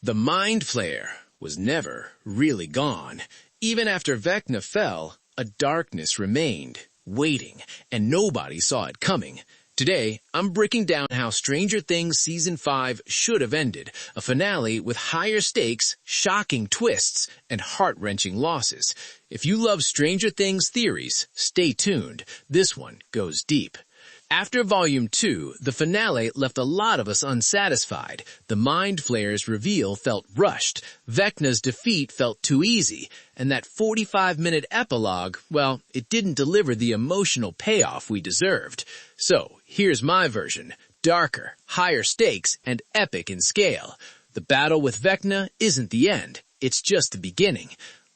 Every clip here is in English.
The Mind Flayer was never really gone. Even after Vecna fell, a darkness remained, waiting, and nobody saw it coming. Today, I'm breaking down how Stranger Things Season 5 should have ended, a finale with higher stakes, shocking twists, and heart-wrenching losses. If you love Stranger Things theories, stay tuned. This one goes deep. After Volume 2, the finale left a lot of us unsatisfied. The Mind Flayer's reveal felt rushed, Vecna's defeat felt too easy, and that 45-minute epilogue, well, it didn't deliver the emotional payoff we deserved. So, here's my version. Darker, higher stakes, and epic in scale. The battle with Vecna isn't the end, it's just the beginning.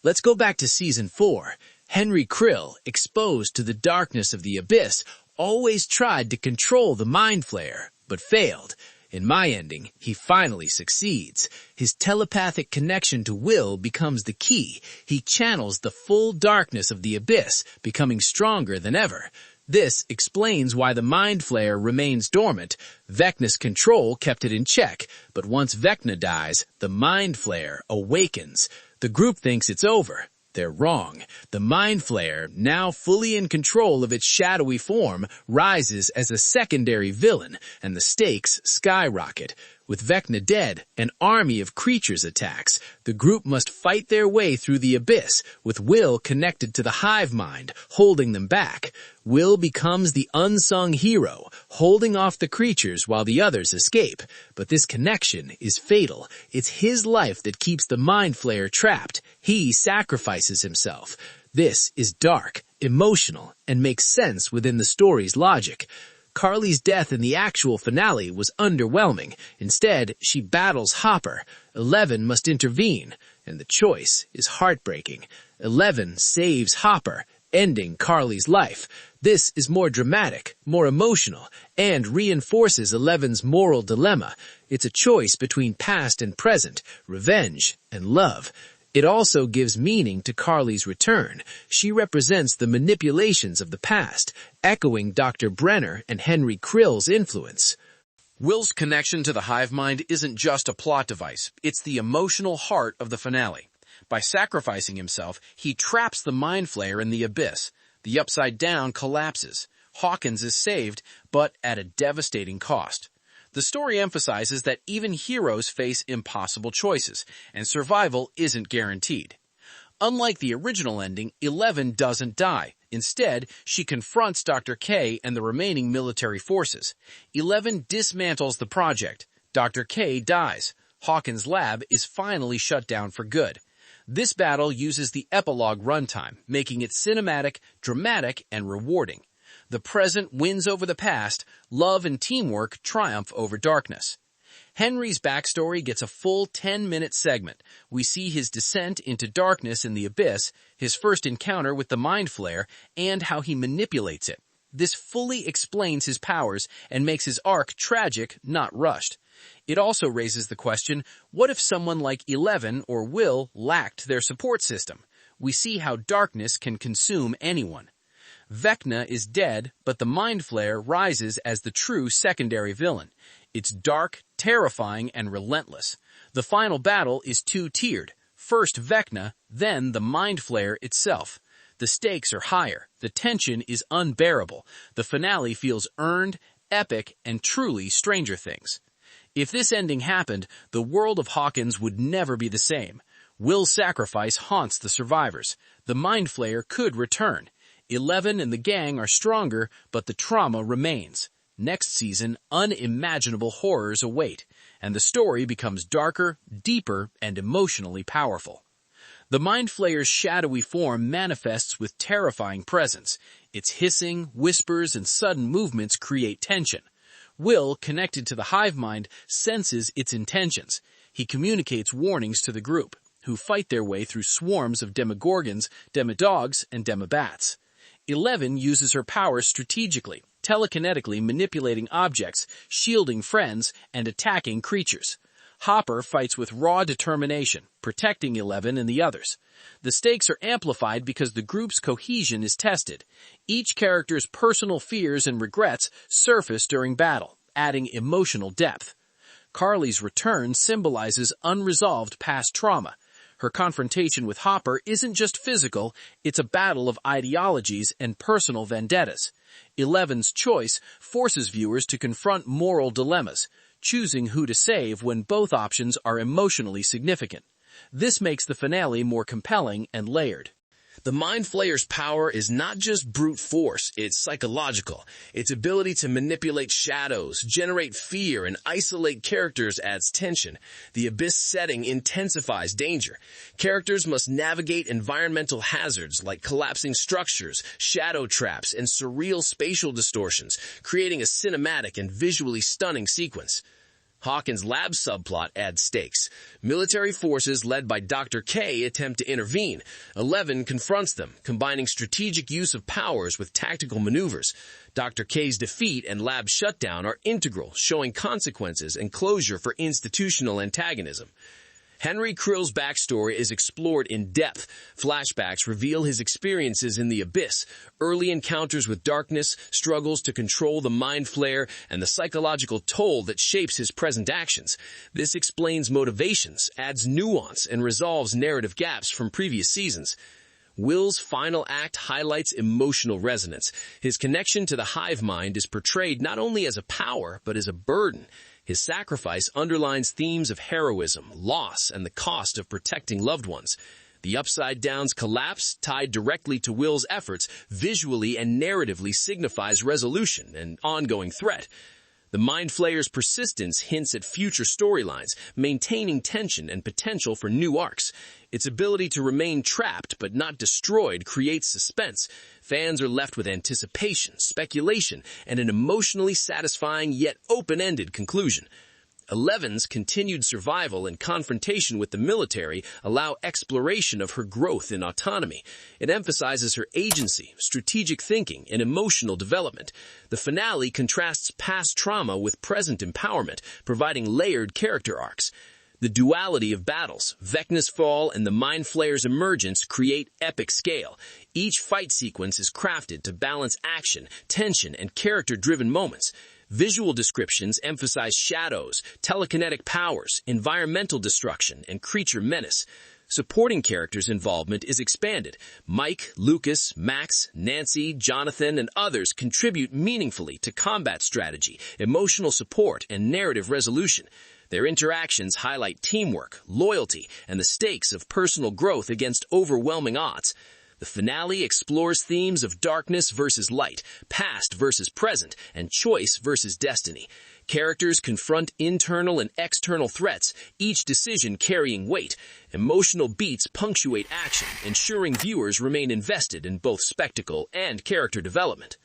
Let's go back to Season 4. Henry Krill, exposed to the darkness of the abyss, always tried to control the Mind Flayer, but failed. In my ending, he finally succeeds. His telepathic connection to Will becomes the key. He channels the full darkness of the abyss, becoming stronger than ever. This explains why the Mind Flayer remains dormant. Vecna's control kept it in check, but once Vecna dies, the Mind Flayer awakens. The group thinks it's over. They're wrong. The Mind Flayer, now fully in control of its shadowy form, rises as a secondary villain, and the stakes skyrocket. With Vecna dead, an army of creatures attacks. The group must fight their way through the abyss, with Will connected to the hive mind, holding them back. Will becomes the unsung hero, holding off the creatures while the others escape. But this connection is fatal. It's his life that keeps the Mind Flayer trapped. He sacrifices himself. This is dark, emotional, and makes sense within the story's logic. Carly's death in the actual finale was underwhelming. Instead, she battles Hopper. 11 must intervene, and the choice is heartbreaking. 11 saves Hopper, ending Carly's life. This is more dramatic, more emotional, and reinforces 11's moral dilemma. It's a choice between past and present, revenge and love. It also gives meaning to Carly's return. She represents the manipulations of the past, echoing Dr. Brenner and Henry Krill's influence. Will's connection to the hive mind isn't just a plot device, it's the emotional heart of the finale. By sacrificing himself, he traps the Mind Flayer in the abyss. The Upside Down collapses. Hawkins is saved, but at a devastating cost. The story emphasizes that even heroes face impossible choices, and survival isn't guaranteed. Unlike the original ending, 11 doesn't die. Instead, she confronts Dr. K and the remaining military forces. 11 dismantles the project. Dr. K dies. Hawkins' lab is finally shut down for good. This battle uses the epilogue runtime, making it cinematic, dramatic, and rewarding. The present wins over the past, love and teamwork triumph over darkness. Henry's backstory gets a full 10-minute segment. We see his descent into darkness in the abyss, his first encounter with the Mind Flayer, and how he manipulates it. This fully explains his powers and makes his arc tragic, not rushed. It also raises the question, what if someone like 11 or Will lacked their support system? We see how darkness can consume anyone. Vecna is dead, but the Mind Flayer rises as the true secondary villain. It's dark, terrifying, and relentless. The final battle is two-tiered. First Vecna, then the Mind Flayer itself. The stakes are higher. The tension is unbearable. The finale feels earned, epic, and truly Stranger Things. If this ending happened, the world of Hawkins would never be the same. Will's sacrifice haunts the survivors. The Mind Flayer could return. 11 and the gang are stronger, but the trauma remains. Next season, unimaginable horrors await, and the story becomes darker, deeper, and emotionally powerful. The Mind Flayer's shadowy form manifests with terrifying presence. Its hissing, whispers, and sudden movements create tension. Will, connected to the hive mind, senses its intentions. He communicates warnings to the group, who fight their way through swarms of demogorgons, demodogs, and demobats. 11 uses her powers strategically, telekinetically manipulating objects, shielding friends, and attacking creatures. Hopper fights with raw determination, protecting 11 and the others. The stakes are amplified because the group's cohesion is tested. Each character's personal fears and regrets surface during battle, adding emotional depth. Carly's return symbolizes unresolved past trauma. Her confrontation with Hopper isn't just physical, it's a battle of ideologies and personal vendettas. Eleven's choice forces viewers to confront moral dilemmas, choosing who to save when both options are emotionally significant. This makes the finale more compelling and layered. The Mind Flayer's power is not just brute force, it's psychological. Its ability to manipulate shadows, generate fear, and isolate characters adds tension. The Abyss setting intensifies danger. Characters must navigate environmental hazards like collapsing structures, shadow traps, and surreal spatial distortions, creating a cinematic and visually stunning sequence. Hawkins' lab subplot adds stakes. Military forces led by Dr. K attempt to intervene. 11 confronts them, combining strategic use of powers with tactical maneuvers. Dr. K's defeat and lab shutdown are integral, showing consequences and closure for institutional antagonism. Henry Krill's backstory is explored in depth. Flashbacks reveal his experiences in the Abyss, early encounters with darkness, struggles to control the Mind Flayer, and the psychological toll that shapes his present actions. This explains motivations, adds nuance, and resolves narrative gaps from previous seasons. Will's final act highlights emotional resonance. His connection to the hive mind is portrayed not only as a power, but as a burden. His sacrifice underlines themes of heroism, loss, and the cost of protecting loved ones. The Upside Down's collapse, tied directly to Will's efforts, visually and narratively signifies resolution and ongoing threat. The Mind Flayer's persistence hints at future storylines, maintaining tension and potential for new arcs. Its ability to remain trapped but not destroyed creates suspense. Fans are left with anticipation, speculation, and an emotionally satisfying yet open-ended conclusion. 11's continued survival and confrontation with the military allow exploration of her growth in autonomy. It emphasizes her agency, strategic thinking, and emotional development. The finale contrasts past trauma with present empowerment, providing layered character arcs. The duality of battles, Vecna's fall and the Mind Flayer's emergence create epic scale. Each fight sequence is crafted to balance action, tension, and character-driven moments. Visual descriptions emphasize shadows, telekinetic powers, environmental destruction, and creature menace. Supporting characters' involvement is expanded. Mike, Lucas, Max, Nancy, Jonathan, and others contribute meaningfully to combat strategy, emotional support, and narrative resolution. Their interactions highlight teamwork, loyalty, and the stakes of personal growth against overwhelming odds. The finale explores themes of darkness versus light, past versus present, and choice versus destiny. Characters confront internal and external threats, each decision carrying weight. Emotional beats punctuate action, ensuring viewers remain invested in both spectacle and character development.